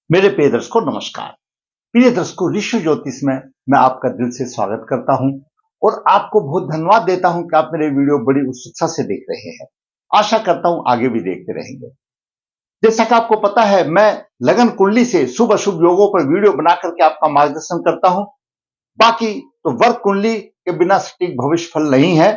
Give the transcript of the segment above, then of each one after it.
मेरे प्रिय दर्शकों नमस्कार। प्रिय दर्शकों, ऋषि ज्योतिष में मैं आपका दिल से स्वागत करता हूं और आपको बहुत धन्यवाद देता हूं कि आप मेरे वीडियो बड़ी उत्सुकता से देख रहे हैं। आशा करता हूं आगे भी देखते रहेंगे। जैसा कि आपको पता है, मैं लगन कुंडली से शुभ अशुभ योगों पर वीडियो बना करके आपका मार्गदर्शन करता हूं। बाकी तो वर्क कुंडली के बिना सटीक भविष्य फल नहीं है।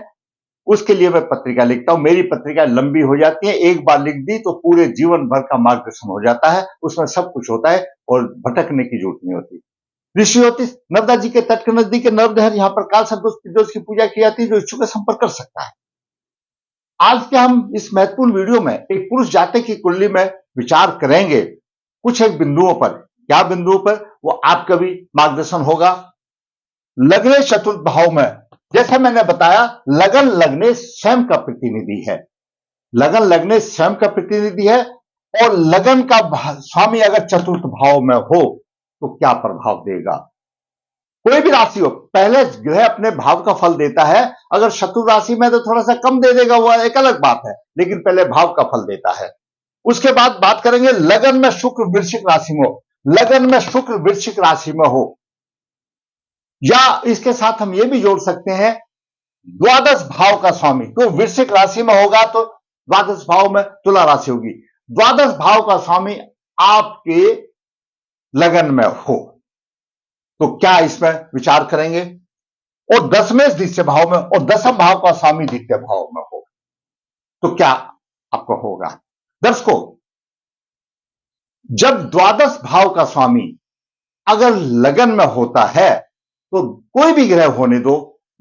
उसके लिए मैं पत्रिका लिखता हूं। मेरी पत्रिका लंबी हो जाती है, एक बार लिख दी तो पूरे जीवन भर का मार्गदर्शन हो जाता है। उसमें सब कुछ होता है और भटकने की जरूरत नहीं होती। ऋषि ज्योतिष नर्मदा जी के तट के नजदीक नर्मदा, यहाँ पर काल सर्प दोष की पूजा की जाती है। जो इच्छुक है संपर्क कर सकता है। आज के हम इस महत्वपूर्ण वीडियो में एक पुरुष जातक की कुंडली में विचार करेंगे कुछ एक बिंदुओं पर। क्या बिंदुओं पर, वो आपका भी मार्गदर्शन होगा। लग्न चतुर्थ भाव में, जैसा मैंने बताया, लगन लग्ने स्वयं का प्रतिनिधि है। लगन लगने स्वयं का प्रतिनिधि है और लगन का स्वामी अगर चतुर्थ भाव में हो तो क्या प्रभाव देगा। कोई भी राशि हो, पहले ग्रह अपने भाव का फल देता है। अगर शत्रु राशि में तो थोड़ा सा कम दे देगा, वो एक अलग बात है, लेकिन पहले भाव का फल देता है। उसके बाद बात करेंगे लगन में शुक्र वृश्चिक राशि में हो। लगन में शुक्र वृश्चिक राशि में हो, या इसके साथ हम ये भी जोड़ सकते हैं द्वादश भाव का स्वामी। तो वृश्चिक राशि में होगा तो द्वादश भाव में तुला राशि होगी। द्वादश भाव का स्वामी आपके लगन में हो तो क्या इसमें विचार करेंगे। और दसवें द्वितीय भाव में और दसम भाव का स्वामी द्वितीय भाव में हो तो क्या आपको होगा। दर्शकों, जब द्वादश भाव का स्वामी अगर लगन में होता है तो कोई भी ग्रह होने दो,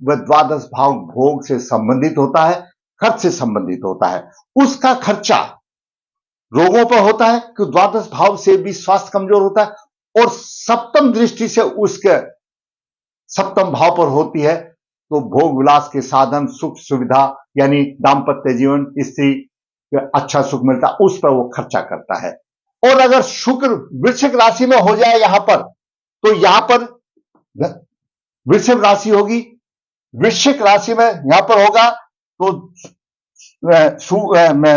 वह द्वादश भाव भोग से संबंधित होता है, खर्च से संबंधित होता है। उसका खर्चा रोगों पर होता है कि द्वादश भाव से भी स्वास्थ्य कमजोर होता है और सप्तम दृष्टि से उसके सप्तम भाव पर होती है तो भोग विलास के साधन, सुख सुविधा, यानी दाम्पत्य जीवन, स्त्री अच्छा सुख मिलता, उस पर वो खर्चा करता है। और अगर शुक्र वृश्चिक राशि में हो जाए यहां पर, तो यहां पर वृश्चिक राशि होगी। वृश्चिक राशि में यहां पर होगा तो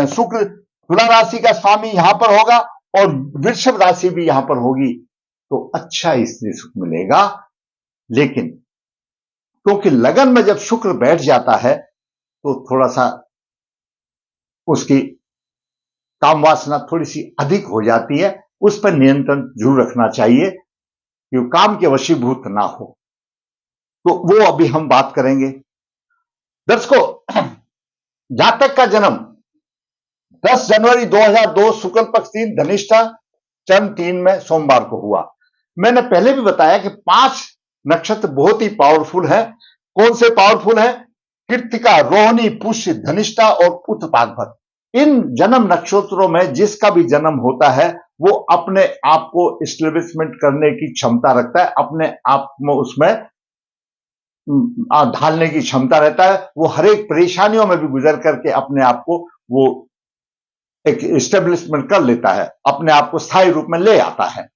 शुक्र तुला राशि का स्वामी यहां पर होगा और वृषभ राशि भी यहां पर होगी तो अच्छा स्त्री सुख मिलेगा। लेकिन क्योंकि लगन में जब शुक्र बैठ जाता है तो थोड़ा सा उसकी काम वासना थोड़ी सी अधिक हो जाती है। उस पर नियंत्रण जरूर रखना चाहिए कि काम के वशीभूत ना हो। तो वो अभी हम बात करेंगे। दर्शकों, जातक का जन्म 10 जनवरी 2002 शुक्ल पक्ष 3 धनिष्ठा चरण 3 में सोमवार को हुआ। मैंने पहले भी बताया कि 5 नक्षत्र बहुत ही पावरफुल है। कौन से पावरफुल है? कृत्तिका, रोहिणी, पुष्य, धनिष्ठा और उत्तराभाद्र। इन जन्म नक्षत्रों में जिसका भी जन्म होता है वो अपने आप को एस्टेब्लिशमेंट करने की क्षमता रखता है, अपने आप में उसमें ढालने की क्षमता रहता है। वो हर एक परेशानियों में भी गुजर करके अपने आप को वो एक एस्टेब्लिशमेंट कर लेता है, अपने आप को स्थायी रूप में ले आता है।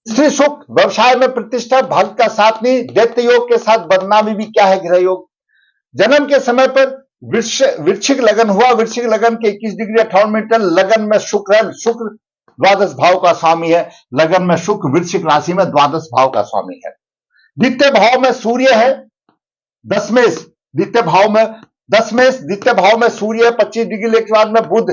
स्त्री सुख, व्यवसाय में प्रतिष्ठा, भाग्य का साथ नहीं, दैत्य योग के साथ बदनामी भी क्या है, ग्रह योग। जन्म के समय पर वृश्चिक लगन हुआ। वृश्चिक लगन के 21 डिग्री 58 मिनट लगन में शुक्र है। शुक्र द्वादश भाव का स्वामी है। लगन में शुक्र वृश्चिक राशि में द्वादश भाव का स्वामी है। द्वितीय भाव में सूर्य है। दसवें द्वितीय भाव में द्वितीय भाव में सूर्य है। 25 डिग्री लेकर बाद में बुध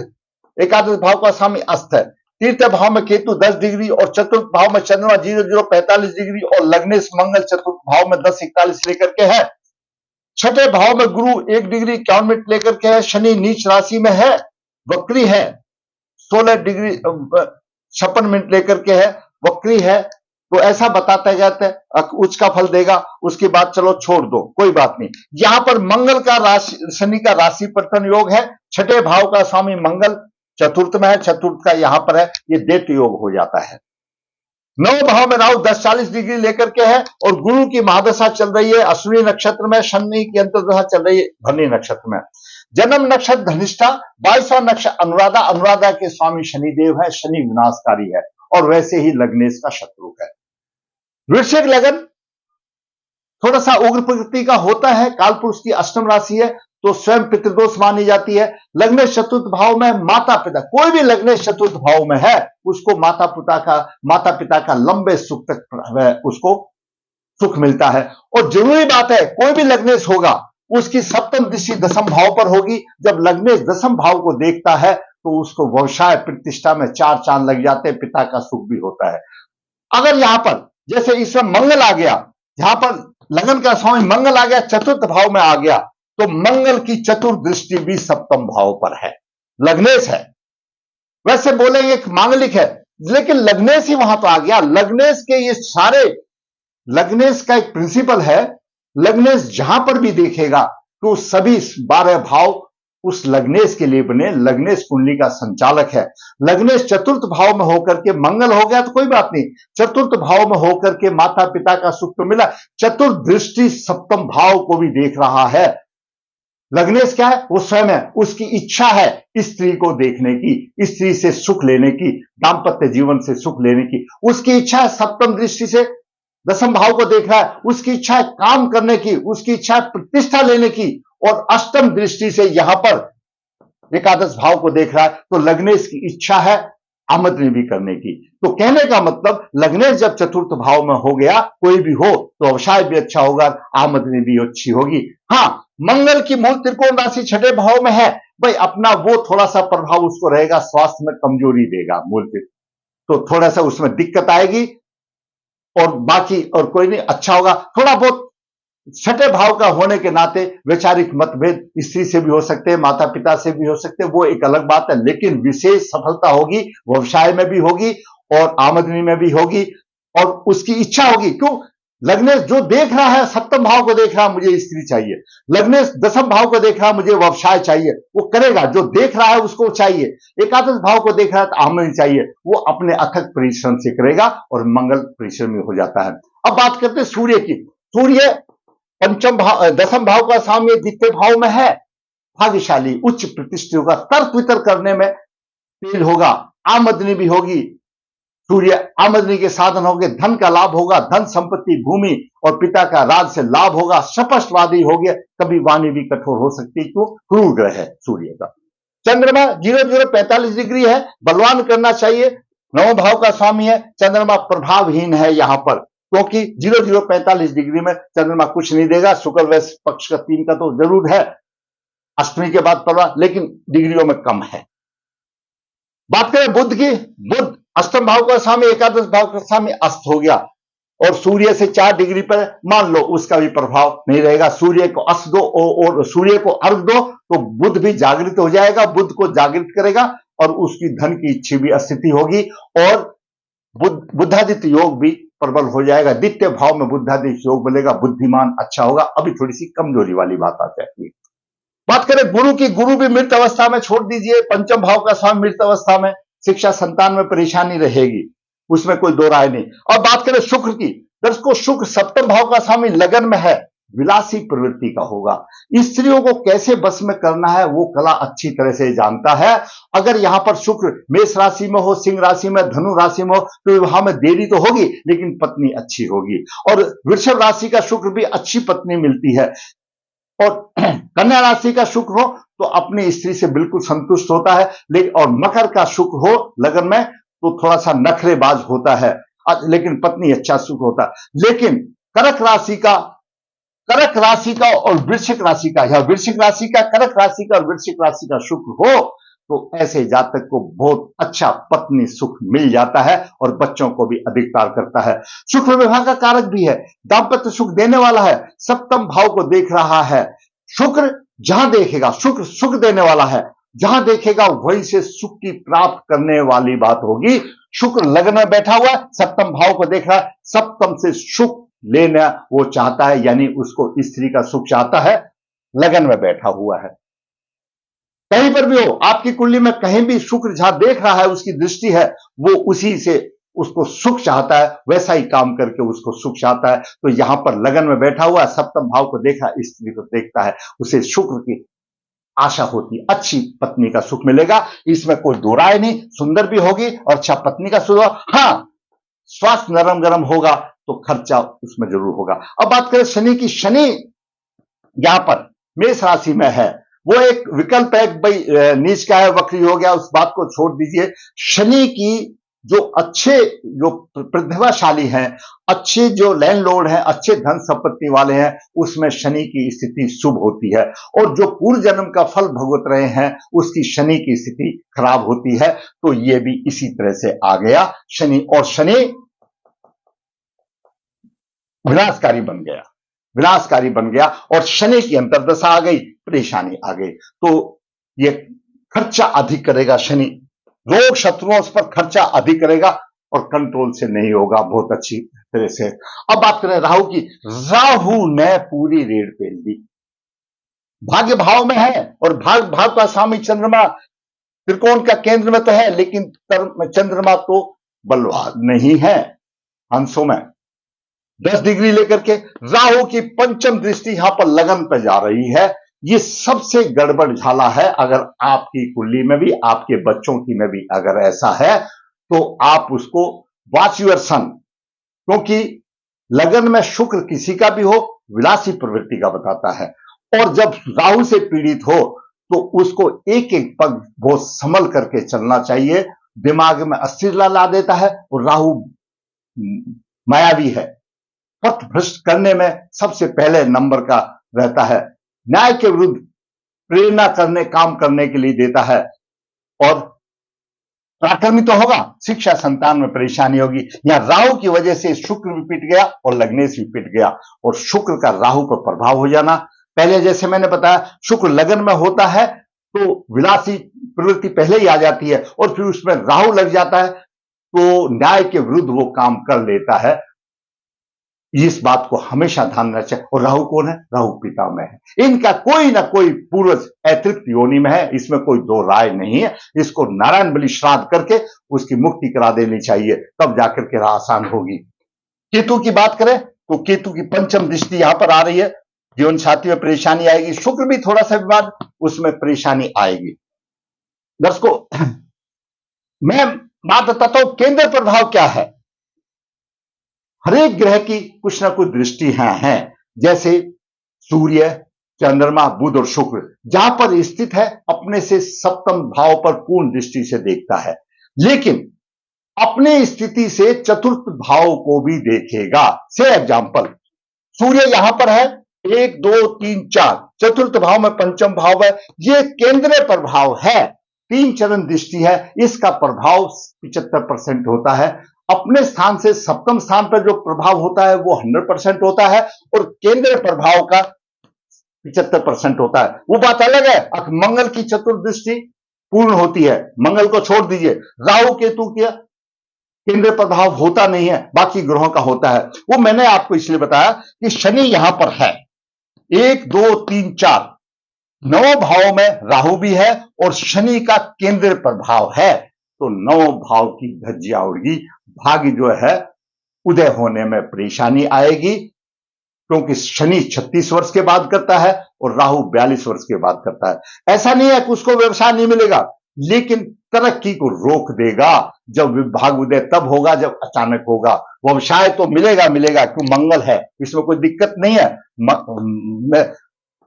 एकादश भाव का स्वामी अस्त है। तृतीय भाव में केतु 10 डिग्री और चतुर्थ भाव में चंद्रमा 0045 डिग्री और लग्नेश मंगल चतुर्थ भाव में 10:41 लेकर के है। छठे भाव में गुरु 1 डिग्री 51 मिनट लेकर के है। शनि नीच राशि में है, वक्री है, 16 डिग्री 56 मिनट लेकर के है, वक्री है। तो ऐसा बताते जाते उच्च का फल देगा। उसकी बात चलो छोड़ दो, कोई बात नहीं। यहां पर मंगल का राशि, शनि का राशि परिवर्तन योग है। छठे भाव का स्वामी मंगल चतुर्थ में है, चतुर्थ का यहां पर है, ये दैत्य योग हो जाता है। 9 भाव में राहु 10:40 डिग्री लेकर के है और गुरु की महादशा चल रही है अश्विनी नक्षत्र में। शनि की अंतर्दशा चल रही है भरणी नक्षत्र में। जन्म नक्षत्र धनिष्ठा, 22वां नक्षत्र अनुराधा। अनुराधा के स्वामी शनिदेव है, शनि विनाशकारी है और वैसे ही लग्नेश का शत्रु है। वृश्चिक लगन थोड़ा सा उग्र प्रकृति का होता है। कालपुरुष की अष्टम राशि है तो स्वयं पितृदोष मानी जाती है। लग्नेश चतुर्थ भाव में माता पिता, कोई भी लग्नेश चतुर्थ भाव में है उसको माता पिता का लंबे सुख तक उसको सुख मिलता है। और जरूरी बात है, कोई भी लग्नेश होगा उसकी सप्तम दृष्टि दसम भाव पर होगी। जब लग्नेश दसम भाव को देखता है तो उसको व्यवसाय प्रतिष्ठा में चार चांद लग जाते हैं, पिता का सुख भी होता है। अगर यहां पर जैसे इसमें मंगल आ गया, यहां पर लगन का स्वामी मंगल आ गया, चतुर्थ भाव में आ गया, तो मंगल की चतुर्दृष्टि भी सप्तम भाव पर है। लग्नेश है, वैसे बोलेंगे मांगलिक है, लेकिन लग्नेश ही वहां पर आ गया। लग्नेश के ये सारे, लग्नेश का एक प्रिंसिपल है, लग्नेश जहां पर भी देखेगा तो सभी 12 भाव उस लग्नेश के लिए बने। लग्नेश कुंडली का संचालक है। लग्नेश चतुर्थ भाव में होकर के मंगल हो गया तो कोई बात नहीं, चतुर्थ भाव में होकर के माता पिता का सुख तो मिला, चतुर्दृष्टि सप्तम भाव को भी देख रहा है। लग्नेश क्या है, वो स्वयं है, उसकी इच्छा है स्त्री को देखने की, स्त्री से सुख लेने की, दाम्पत्य जीवन से सुख लेने की, उसकी इच्छा है। सप्तम दृष्टि से दसम भाव को देख रहा है, उसकी इच्छा है काम करने की, उसकी इच्छा है प्रतिष्ठा लेने की। और अष्टम दृष्टि से यहां पर एकादश भाव को देख रहा है, तो लग्नेश की इच्छा है आमदनी भी करने की। तो कहने का मतलब लग्नेश जब चतुर्थ भाव में हो गया, कोई भी हो तो व्यवसाय भी अच्छा होगा, आमदनी भी अच्छी होगी। हाँ, मंगल की मूल त्रिकोण राशि छठे भाव में है, भाई अपना वो थोड़ा सा प्रभाव उसको रहेगा, स्वास्थ्य में कमजोरी देगा मूल त्रिकोण, तो थोड़ा सा उसमें दिक्कत आएगी। और बाकी और कोई नहीं, अच्छा होगा। थोड़ा बहुत छठे भाव का होने के नाते वैचारिक मतभेद स्त्री से भी हो सकते हैं, माता पिता से भी हो सकते हैं, वो एक अलग बात है, लेकिन विशेष सफलता होगी, व्यवसाय में भी होगी और आमदनी में भी होगी और उसकी इच्छा होगी। क्यों? लग्नेश जो देख रहा है, सप्तम भाव को देख रहा है मुझे स्त्री चाहिए, लग्नेश दसम भाव को देख रहा है मुझे व्यवसाय चाहिए, वो करेगा, जो देख रहा है उसको चाहिए। एकादश भाव को देख रहा है तो आमदनी चाहिए, वो अपने अथक परिश्रम से करेगा और मंगल परिश्रमी हो जाता है। अब बात करते हैं सूर्य की। सूर्य पंचम भाव दसम भाव का स्वामी द्वितीय भाव में है, भाग्यशाली, उच्च प्रतिष्ठित होगा, तर्क वितर्क करने में तेज होगा, आमदनी भी होगी। सूर्य आमदनी के साधन होंगे, धन का लाभ होगा, धन संपत्ति भूमि और पिता का राज से लाभ होगा, स्पष्टवादी हो गया, कभी वाणी भी कठोर हो सकती है, क्यों? क्रूर ग्रह है सूर्य का। चंद्रमा 0045 डिग्री है, बलवान करना चाहिए, नवम भाव का स्वामी है। चंद्रमा प्रभावहीन है यहां पर, क्योंकि 0045 डिग्री में चंद्रमा कुछ नहीं देगा। शुक्र वैश्य पक्ष का 3 का तो जरूर है, अष्टमी के बाद प्रभाव, लेकिन डिग्रियों में कम है। बात करें बुध की, बुध अष्टम भाव का स्वामी, एकादश भाव का स्वामी अस्त हो गया और सूर्य से 4 डिग्री पर, मान लो उसका भी प्रभाव नहीं रहेगा। सूर्य को अस्त दो और सूर्य को अर्घ दो तो बुध भी जागृत हो जाएगा, बुध को जागृत करेगा और उसकी धन की इच्छा भी स्थिति होगी और बुद्धादित्य योग भी प्रबल हो जाएगा। द्वितीय भाव में बुद्धादित्य योग बनेगा, बुद्धिमान अच्छा होगा। अभी थोड़ी सी कमजोरी वाली बात आ जाती है। बात करें गुरु की, गुरु भी मृत अवस्था में छोड़ दीजिए, पंचम भाव का स्वामी मृत अवस्था में, शिक्षा संतान में परेशानी रहेगी, उसमें कोई दो राय नहीं। और बात करें शुक्र की, दर्शकों शुक्र सप्तम भाव का स्वामी लगन में है, विलासी प्रवृत्ति का होगा। स्त्रियों को कैसे बस में करना है वो कला अच्छी तरह से जानता है। अगर यहां पर शुक्र मेष राशि में हो, सिंह राशि में, धनु राशि में हो तो वहां में देरी तो होगी लेकिन पत्नी अच्छी होगी। और वृषभ राशि का शुक्र भी अच्छी पत्नी मिलती है। और कन्या राशि का शुक्र हो तो अपनी स्त्री से बिल्कुल संतुष्ट होता है, लेकिन और मकर का शुक्र हो लगन में तो थोड़ा सा नखरेबाज होता है, लेकिन पत्नी अच्छा सुख होता है। लेकिन कर्क राशि का और वृश्चिक राशि का, या वृश्चिक राशि का, कर्क राशि का और वृश्चिक राशि का शुक्र हो तो ऐसे जातक को बहुत अच्छा पत्नी सुख मिल जाता है और बच्चों को भी अधिक प्यार करता है। शुक्र विवाह का कारक भी है, दाम्पत्य सुख देने वाला है, सप्तम भाव को देख रहा है। शुक्र जहां देखेगा, शुक्र सुख देने वाला है, जहां देखेगा वहीं से सुख की प्राप्त करने वाली बात होगी। शुक्र लग्न में बैठा हुआ है, सप्तम भाव को देख रहा है, सप्तम से सुख लेना वो चाहता है, यानी उसको स्त्री का सुख चाहता है, लगन में बैठा हुआ है। कहीं पर भी हो आपकी कुंडली में, कहीं भी शुक्र जहां देख रहा है उसकी दृष्टि है, वो उसी से उसको सुख चाहता है, वैसा ही काम करके उसको सुख चाहता है। तो यहां पर लगन में बैठा हुआ है, सप्तम भाव को देखा, स्त्री को देखता है, उसे शुक्र की आशा होती, अच्छी पत्नी का सुख मिलेगा, इसमें कोई दो राय नहीं। सुंदर भी होगी और अच्छा पत्नी का सुख। हाँ, स्वास्थ्य नरम गरम होगा तो खर्चा उसमें जरूर होगा। अब बात करें शनि की, शनि यहां पर मेष राशि में है, वो एक विकल्प है कि भाई नीच का है, वक्री हो गया, उस बात को छोड़ दीजिए। शनि की जो अच्छे, जो प्रतिभाशाली हैं, अच्छे जो लैंडलॉर्ड हैं, अच्छे धन संपत्ति वाले हैं, उसमें शनि की स्थिति शुभ होती है। और जो पूर्व जन्म का फल भुगत रहे हैं, उसकी शनि की स्थिति खराब होती है। तो ये भी इसी तरह से आ गया शनि, और शनि विनाशकारी बन गया, विनाशकारी बन गया, और शनि की अंतर्दशा आ गई, परेशानी आ गई। तो ये खर्चा अधिक करेगा शनि, रोग शत्रुओं उस पर खर्चा अधिक करेगा और कंट्रोल से नहीं होगा बहुत अच्छी तरह से। अब बात करें राहु की। राहु ने पूरी रेड पेल दी, भाग्य भाव में है, और भाव का स्वामी चंद्रमा त्रिकोण का केंद्र में तो है, लेकिन चंद्रमा तो बलवान नहीं है, अंशों में 10 डिग्री लेकर के। राहु की पंचम दृष्टि यहां पर लगन पर जा रही है। ये सबसे गड़बड़ झाला है। अगर आपकी कुंडली में भी, आपके बच्चों की में भी अगर ऐसा है, तो आप उसको वॉच योर सन, क्योंकि लगन में शुक्र किसी का भी हो, विलासी प्रवृत्ति का बताता है। और जब राहु से पीड़ित हो तो उसको एक एक पग बहुत संभल करके चलना चाहिए। दिमाग में अस्थिरता ला देता है, और राहु मायावी है, पथ भ्रष्ट करने में सबसे पहले नंबर का रहता है। न्याय के विरुद्ध प्रेरणा करने, काम करने के लिए देता है, और पराक्रमी तो होगा, शिक्षा संतान में परेशानी होगी। यहां राहु की वजह से शुक्र भी पिट गया और लग्नेश भी पिट गया, और शुक्र का राहु पर प्रभाव हो जाना। पहले जैसे मैंने बताया, शुक्र लगन में होता है तो विलासी प्रवृत्ति पहले ही आ जाती है, और फिर उसमें राहु लग जाता है तो न्याय के विरुद्ध वो काम कर लेता है। इस बात को हमेशा ध्यान रखना चाहिए। और राहु कौन है? राहु पिता में है। इनका कोई ना कोई पूर्वज अतृप्त योनि में है, इसमें कोई दो राय नहीं है। इसको नारायण बलि श्राद्ध करके उसकी मुक्ति करा देनी चाहिए, तब जाकर के राह आसान होगी। केतु की बात करें तो केतु की पंचम दृष्टि यहां पर आ रही है, जीवन साथी में परेशानी आएगी। शुक्र भी थोड़ा सा विवाद, उसमें परेशानी आएगी। दर्शकों, मैं बात बताता हूं केंद्र प्रभाव क्या है। हर एक ग्रह की कुछ ना कुछ दृष्टियां हैं, जैसे सूर्य, चंद्रमा, बुध और शुक्र जहां पर स्थित है, अपने से सप्तम भाव पर पूर्ण दृष्टि से देखता है, लेकिन अपने स्थिति से चतुर्थ भाव को भी देखेगा। से एग्जाम्पल, सूर्य यहां पर है 1 2 3 4, चतुर्थ भाव में पंचम भाव है, ये केंद्रीय प्रभाव है, 3 चरण दृष्टि है, इसका प्रभाव 75% होता है। अपने स्थान से सप्तम स्थान पर जो प्रभाव होता है वो 100% होता है, और केंद्रीय प्रभाव का 75% होता है। वो बात अलग है, मंगल की चतुर्दृष्टि पूर्ण होती है, मंगल को छोड़ दीजिए। राहु केतु के केंद्रीय प्रभाव होता नहीं है, बाकी ग्रहों का होता है। वो मैंने आपको इसलिए बताया कि शनि यहां पर है 1 2 3 4, 9 भाव में राहु भी है, और शनि का केंद्रीय प्रभाव है, तो 9 भाव की धज्जियां उड़गी। भाग्य जो है उदय होने में परेशानी आएगी, क्योंकि शनि 36 वर्ष के बाद करता है और राहु 42 वर्ष के बाद करता है। ऐसा नहीं है कि उसको व्यवसाय नहीं मिलेगा, लेकिन तरक्की को रोक देगा। जब विभाग उदय तब होगा जब अचानक होगा। व्यवसाय तो मिलेगा मिलेगा, क्यों, मंगल है, इसमें कोई दिक्कत नहीं है।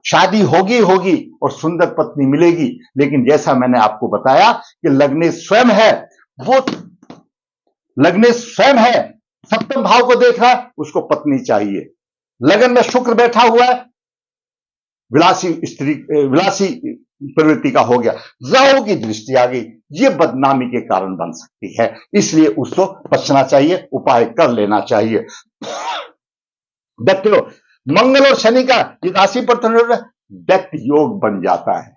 शादी होगी होगी और सुंदर पत्नी मिलेगी, लेकिन जैसा मैंने आपको बताया कि लग्नेश स्वयं है, वो लग्नेश स्वयं है, सप्तम भाव को देख रहा है, उसको पत्नी चाहिए। लगन में शुक्र बैठा हुआ है, विलासी प्रवृत्ति का हो गया। राहु की दृष्टि आ गई, ये बदनामी के कारण बन सकती है, इसलिए उसको बचना चाहिए, उपाय कर लेना चाहिए। देखते हो, मंगल और शनि का ये राशि पर दैत्य योग बन जाता है।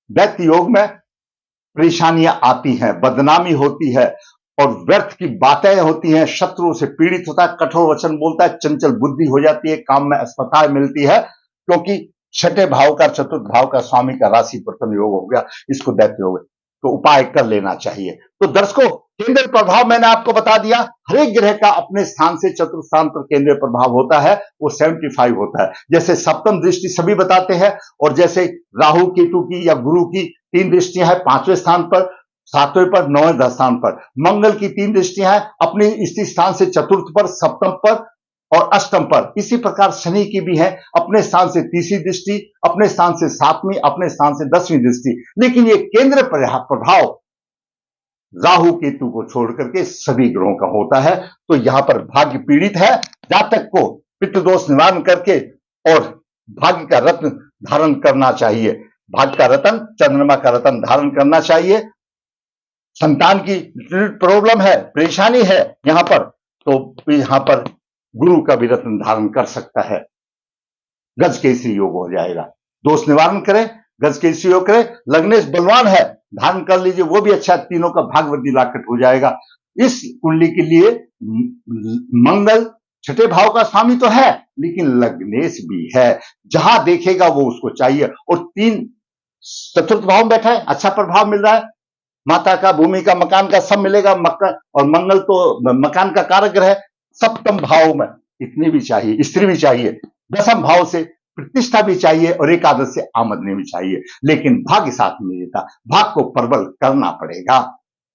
दैत्य योग में परेशानियां आती हैं, बदनामी होती है, और व्यर्थ की बातें होती हैं, शत्रुओं से पीड़ित होता है, कठोर वचन बोलता है, चंचल बुद्धि हो जाती है, काम में असफलता मिलती है, क्योंकि छठे भाव का, चतुर्थ भाव का स्वामी का राशि प्रथम योग हो गया, इसको दैत्य योग, तो उपाय कर लेना चाहिए। तो दर्शकों, केंद्रीय प्रभाव मैंने आपको बता दिया। हर एक ग्रह का अपने स्थान से चतुर्थ स्थान पर केंद्रीय प्रभाव होता है, वो 75 होता है। जैसे सप्तम दृष्टि सभी बताते हैं, और जैसे राहु केतु की या गुरु की 3 दृष्टियां हैं 5वें स्थान पर, 7वें पर, 9वें 10 स्थान पर। मंगल की 3 दृष्टियां हैं अपने स्थित स्थान से चतुर्थ पर, सप्तम पर और अष्टम पर। इसी प्रकार शनि की भी है, अपने स्थान से तीसरी दृष्टि, अपने स्थान से सातवीं, अपने स्थान से 10वीं दृष्टि। लेकिन ये केंद्र प्रभाव राहु केतु को छोड़ करके सभी ग्रहों का होता है। तो यहां पर भाग्य पीड़ित है, जातक को पितृदोष निवारण करके और भाग्य का रत्न धारण करना चाहिए। भाग्य का रत्न, चंद्रमा का रत्न धारण करना चाहिए। संतान की प्रॉब्लम है, परेशानी है यहां पर, तो यहां पर गुरु का भी रत्न धारण कर सकता है। गज केसरी योग हो जाएगा। दोष निवारण करें, गज केसरी योग करें। लग्नेश बलवान है, धारण कर लीजिए, वो भी अच्छा, तीनों का भागवती लाकट हो जाएगा। इस कुंडली के लिए मंगल छठे भाव का स्वामी तो है, लेकिन लग्नेश भी है, जहां देखेगा वो उसको चाहिए। और 3 चतुर्थ भाव में बैठा है, अच्छा प्रभाव मिल रहा है, माता का, भूमि का, मकान का सब मिलेगा। और मंगल तो मकान का कारक ग्रह है। सप्तम भाव में इतनी भी चाहिए, स्त्री भी चाहिए, 10म भाव से प्रतिष्ठा भी चाहिए और एकादश से आमदनी भी चाहिए। लेकिन भाग्य साथ नहीं देता, भाग को प्रबल करना पड़ेगा।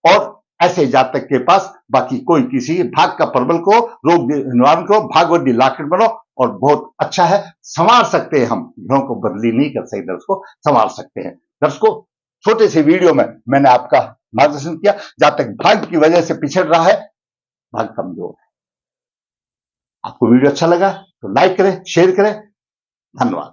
और ऐसे जातक के पास बाकी कोई किसी भाग का प्रबल को, रोग निवारण करो, भागवती लाकट बनो और बहुत अच्छा है, संवार सकते हैं हम। ग्रहों को बदली नहीं कर सकते, दर्शकों संवार सकते हैं। दर्शकों, छोटे से वीडियो में मैंने आपका मार्गदर्शन किया। जातक भाग्य की वजह से पिछड़ रहा है, भाग्य कमजोर है। आपको वीडियो अच्छा लगा तो लाइक करें, शेयर करें। धन्यवाद।